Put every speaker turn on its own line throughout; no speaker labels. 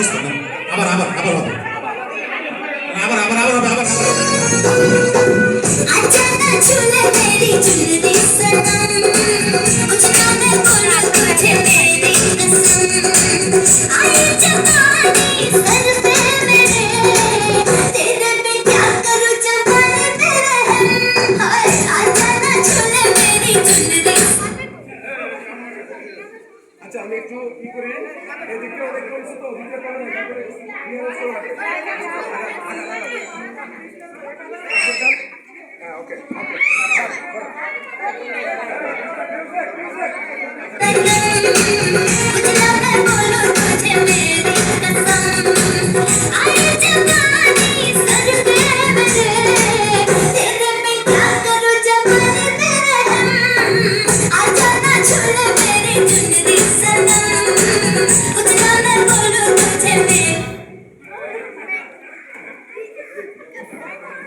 অবস্থা না আবার আবার আবার হবে আবার আবার আবার হবে আবার
अचानक झूले मेरी झुलरी सनम मुझको मैं बोलूं तुझे मेरी कसम आई जवानी सर पे मेरे तेरे पे क्या करूं जवानी तेरे हम हाय अचानक झूले मेरी झुलरी
আচ্ছা আমি একটু কি করে এদিকে অনেক বলছি তো ভিডিও করে না করে হ্যাঁ ওকে
मुझको मैं बोलूं तुझे मेरी कसम आई जवानी सर पे मेरे तेरे पे क्या करूं जवानी तेरे हम अचानक झूले मेरी झुलरी सनम मुझको मैं बोलूं तुझे मेरी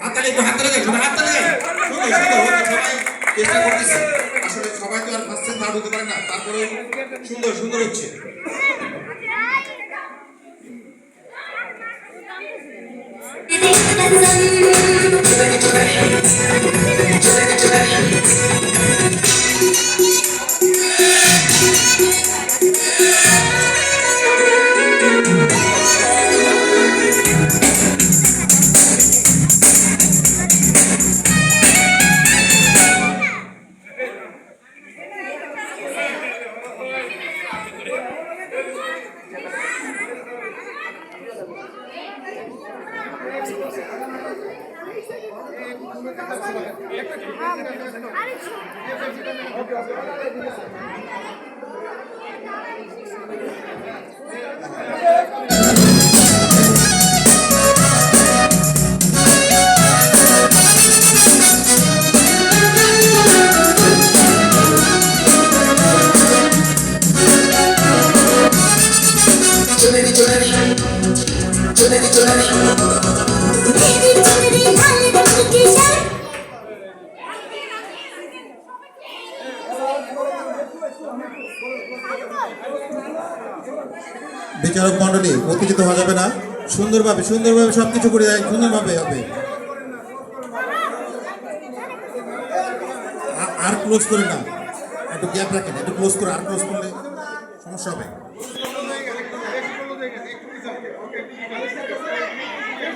হাততালি একটু হাততালি দেন সবাই হাততালি দেন সুন্দর সুন্দর সবাই চেষ্টা করতেছে আসলে সবাই তো আর ফার্স্ট টাইম থার্ড হতে পারে না তারপরে সুন্দর সুন্দর হচ্ছে
मेरी झुलरी लाल रंग की शर्ट
বিচারক মন্ডলী উত্তেজিত হওয়া যাবে না সুন্দরভাবে সুন্দরভাবে সবকিছু করে দেয় সুন্দরভাবে হবে আর ক্লোজ করে না একটু গ্যাপ রাখেন একটু ক্লোজ করে আর ক্লোজ করলে সমস্যা হবে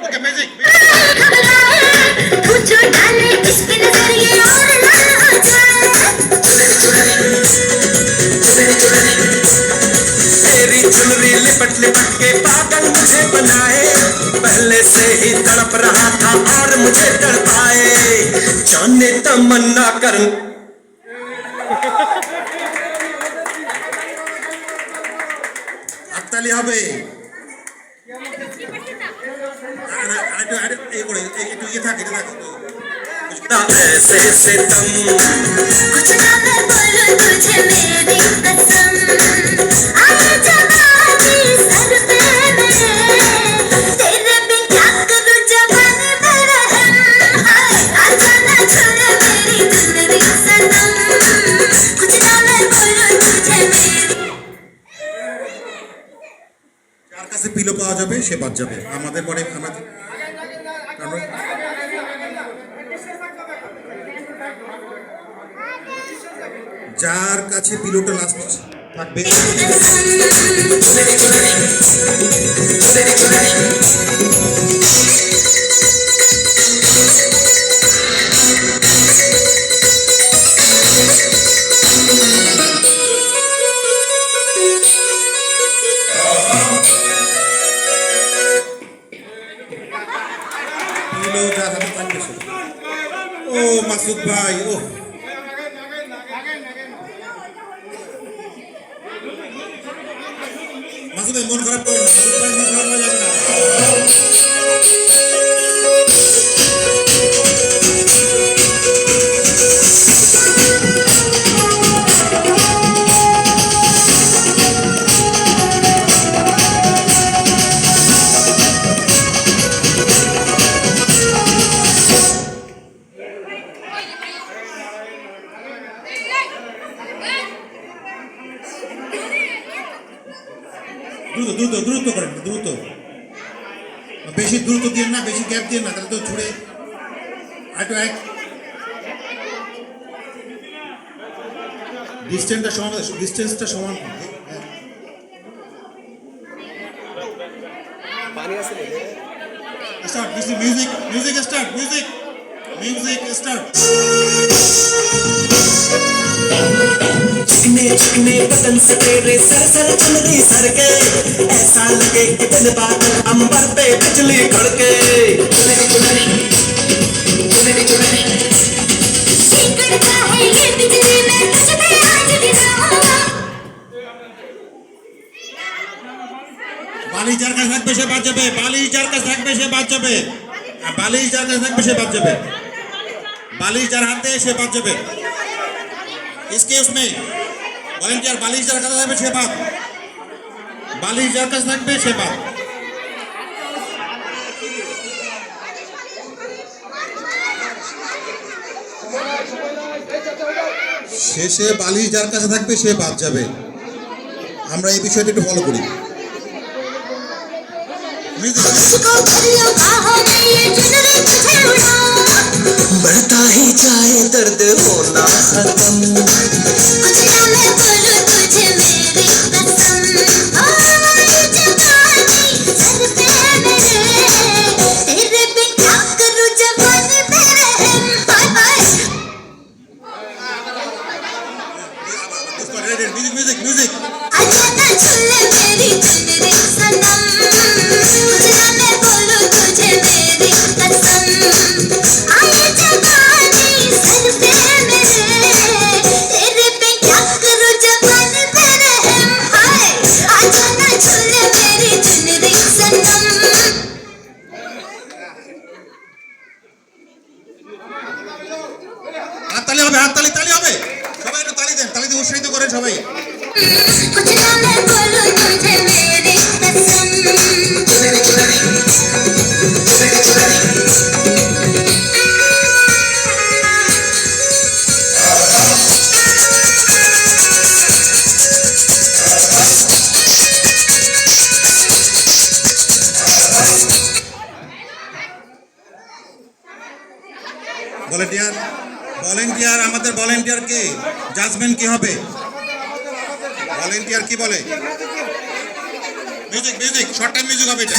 ওকে ম্যাজিক
मुझे डाले इस पे नजर ये और ना आ जाए
तेरी चुनरी लिपट लिपट के पागल मुझे बनाए पहले से ही तड़प रहा था और मुझे तड़पाए जाने तमन्ना कर
হাততালি হবে একটু ইয়ে থাকে
ऐसे सितम
कुछ ना मैं बोलूं तुझे मेरी कसम आई जवानी सर पे मेरे तेरे पे क्या करूं जवानी मेरे हम हाय अचानक झूले मेरी झुलरी सनम कुछ ना मैं बोलूं तुझे मेरी
যার কাছে পিলো পাওয়া যাবে সে বাদ যাবে আমাদের পরে আমাদের কারণ যার কাছে পিলোটা লাস্ট থাকবে পিলো যার হাতে থাকবে সে ও মাসুদ ভাই ও মাসুদ ভাই মন খারাপ করেন না মাসুদ ভাই মন খারাপ হয়ে যাবে না দ্রুত দ্রুত দ্রুত দ্রুত করেন, দ্রুত, বেশি দ্রুত দিয়ে না, বেশি গ্যাপ দিয়ে না, তাহলে তো ছুড়ে একটু এক ডিস্টেন্সটা সমান। Start music start, music start.
चिकने चिकने बदन से तेरे सर सर चल रही सर के, ऐसा लगे कि दिन बादल अंबर पे बिजली कड़के।
सिकड़ता है ये बिजली में तुझ पे आज गिरा।
বালিশ যার কাছে থাকবে সে বাদ যাবে, বালিশ যার কাছে থাকবে সে বাদ যাবে, বালিশ যার কাছে থাকবে সে বাদ যাবে, বালিশ যার হাতে সে বাদ যাবে। এক্সকিউজ মি, ভলেন্টিয়ার, বালিশ যার কাছে থাকবে সে বাদ, বালিশ যার কাছে থাকবে সে বাদ। শেষে বালিশ যার কাছে থাকবে সে বাদ যাবে। আমরা এই বিষয়টা একটু ফলো করি।
मुझको भर लो बाहों में ये चुनरी तुझे उड़ा।
बढ़ता ही जाए दर्द होना खत्म।
कुछ ना मैं बोलूं तुझे मेरी कसम। ओ ये जवानी सर पे मेरे, तेरे पे क्या करूं जवानी मेरे। Bye bye.
म्यूजिक
आजा ना छुले मेरी चुनरी सनम। कुछ ना मैं बोलूं तुझे मेरी कसम। आए जवानी सर पे मेरे, तेरे पे क्या करूं जवानी मेरे। हाय आजा ना छुले मेरी चुनरी सनम।
হাততালি হবে, তালি হবে, সবাই একটু তালি দেন, তালি দিয়ে উৎসাহিত করেন সবাই।
कुछ ना मैं बोलूं तुझे मेरी कसम।
ভলেন্টিয়ার আমাদের ভলেন্টিয়ার কে জাজমেন্ট কি হবে? ভলেন্টিয়ার কি বলে? মিউজিক শর্ট টাইম মিউজিক হবে এটা।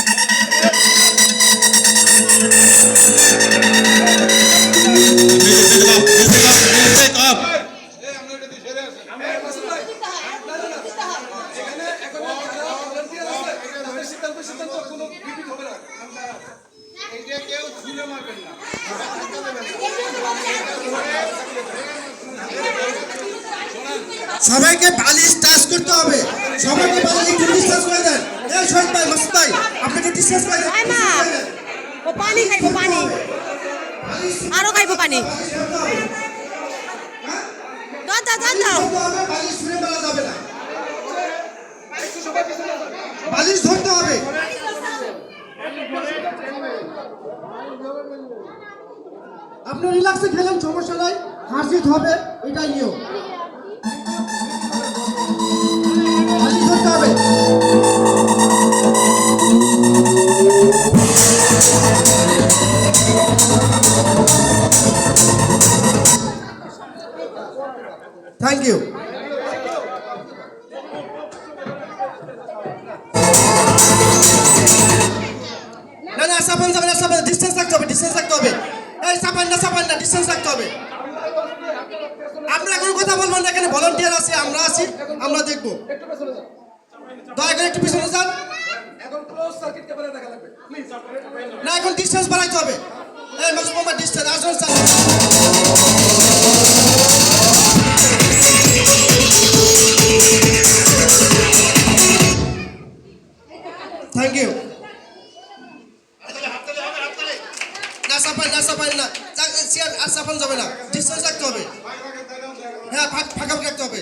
Music of.
সবাইকে বালিশ টাচ করতে হবে, সবাইকে বালিশ একটু ডিসটেন্স করে দেন। এই শহীদ ভাই, মাসুদ ভাই, আপনি একটু ডিসটেন্স করে দেন।
ও পানি খাইবো, পানি আরো খাইবো, পানি দাও।
বালিশ ছুঁড়ে মারা যাবে না, বালিশ ধরতে হবে। আপনি রিল্যাক্সে খেলেন, সমস্যা নাই, হাসিত হবে, এটাই নিয়ম। বালিশ ধরতে হবে। Thank you. না সাপান যাবে না, সাপান ডিসটেন্স রাখতে হবে, ডিসটেন্স রাখতে হবে। এই সাপান না, ডিসটেন্স রাখতে হবে। আপনারা কোনো কথা বলবেন না, এখানে ভলান্টিয়ার আছে, আমরা আছি, আমরা দেখব। দয়া করে একটু পিছনে যান।
এখন ক্লোজ সার্কিট ক্যামেরা দেখা লাগবে প্লিজ।
না, এখন ডিসটেন্স বাড়াইতে হবে। এই মাসুদ মামা ডিসটেন্স আসুন স্যার। Thank you. না সাপান না, চেয়ার আর সাপান যাবে না, ডিসটেন্স রাখতে হবে। হ্যাঁ, ফাঁকা রাখতে হবে।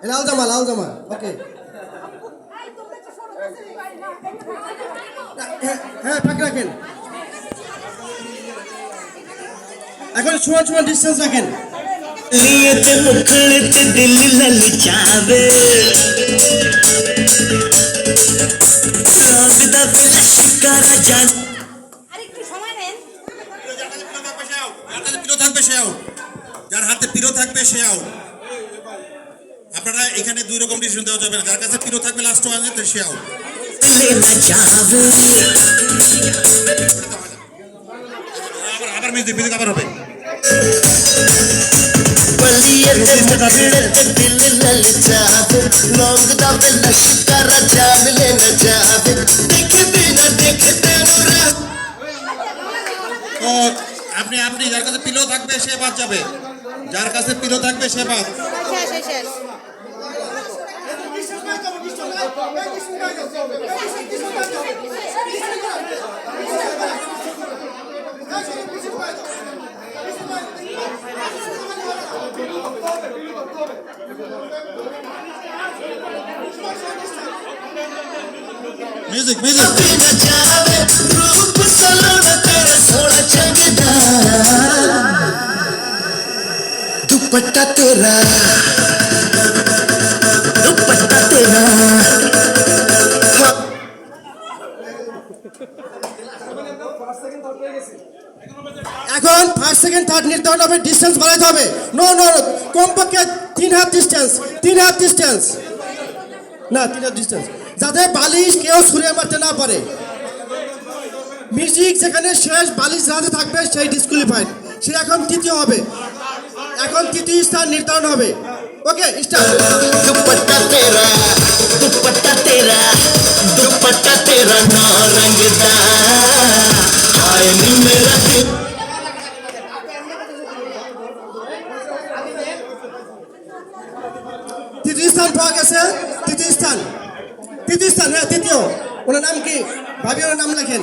লাল জামা ওকে। হ্যাঁ, ফাঁকা রাখেন। এখন সমান সমান ডিস্টেন্স রাখেন।
लिए ते मुखड़े ते दिल ललचावे रंग दा बेला शिकारा जान
আরেকটু সময় নেন।
যার কাছে পিলো থাকবে সে আউট, যার হাতে পিলো থাকবে সে আউট। আপনারা এখানে দুই রকম ডিসিশন দেওয়া যাবে না, যার কাছে পিলো থাকবে লাস্ট ওয়ানে তো সে আউট।
लेना चावे
আবার মিউজিক আবার হবে।
लिए ते मुखड़े ते दिल ललचावे रंग दा बेला शिकारा जान लेना चावे देखे बिना देखते नुरा
তো আপনি আপনি যার কাছে পিলো থাকবে সে বাদ যাবে, যার কাছে পিলো থাকবে সে বাদ।
শেষ শেষ।
মিউজিক মিউজিক
बिना चावे रूप सलोना तेरा सोना चंगदा दुपट्टा तेरा हाँ।
এখন ফার্স্ট সেকেন্ড থার্ড নির্ধারণ হবে, ডিস্টেন্স বাড়াতে হবে। নো নো কমপক্ষে 3 হাত ডিস্টেন্স, 3 হাত ডিস্টেন্স না, 3 হাত ডিস্টেন্স, যাতে বালিশ কেউ ছুঁড়ে মারতে না পারে। মিউজিক যেখানে শেষ বালিশ যাতে থাকবে সেই ডিসকুয়ালিফাইড, সে এখন তৃতীয় হবে। এখন তৃতীয় স্থান নির্ধারণ হবে। Okay start.
दुपट्टा तेरा नौ रंगदा हाय नी मेरा दिल
তৃতীয় স্থান পাওয়া গেছে, তৃতীয় স্থান, তৃতীয় স্থান, হ্যাঁ তৃতীয়। ওনার নাম কি ভাবি, ওনার নাম লেখেন।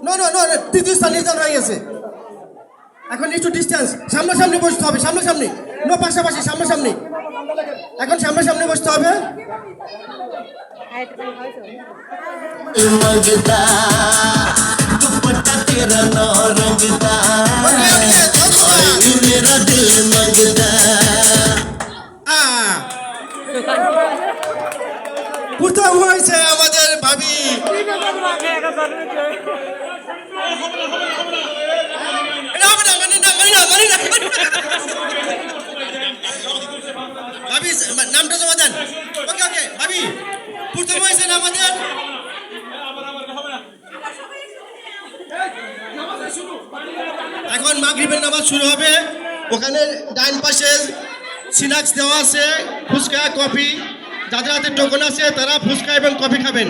নো নো নো তৃতীয় স্থান নির্ধারণ হয়ে গেছে। এখন একটু ডিস্টেন্স, সামনাসামনি বসতে হবে, সামনাসামনি, নো পাশাপাশি, সামনাসামনি। এখন সামনাসামনি বসতে হবে।
मंगदा दुपट्टा तेरा नौ रंगदा हाय नी मेरा दिल मंगदा
প্রথম হয়েছে আমাদের ভাবি। ভাবি নামটা জমা দেন। ওকে ওকে ভাবি প্রথম হয়েছে না আমাদের। এখন মাগরিবের নামাজ শুরু হবে। ওখানে ডাইন পাশে স্ন্যাক্স দেওয়া আছে, ফুচকা কফি। যাদের হাতে টোকন আছে তারা ফুচকা এবং কফি খাবেন।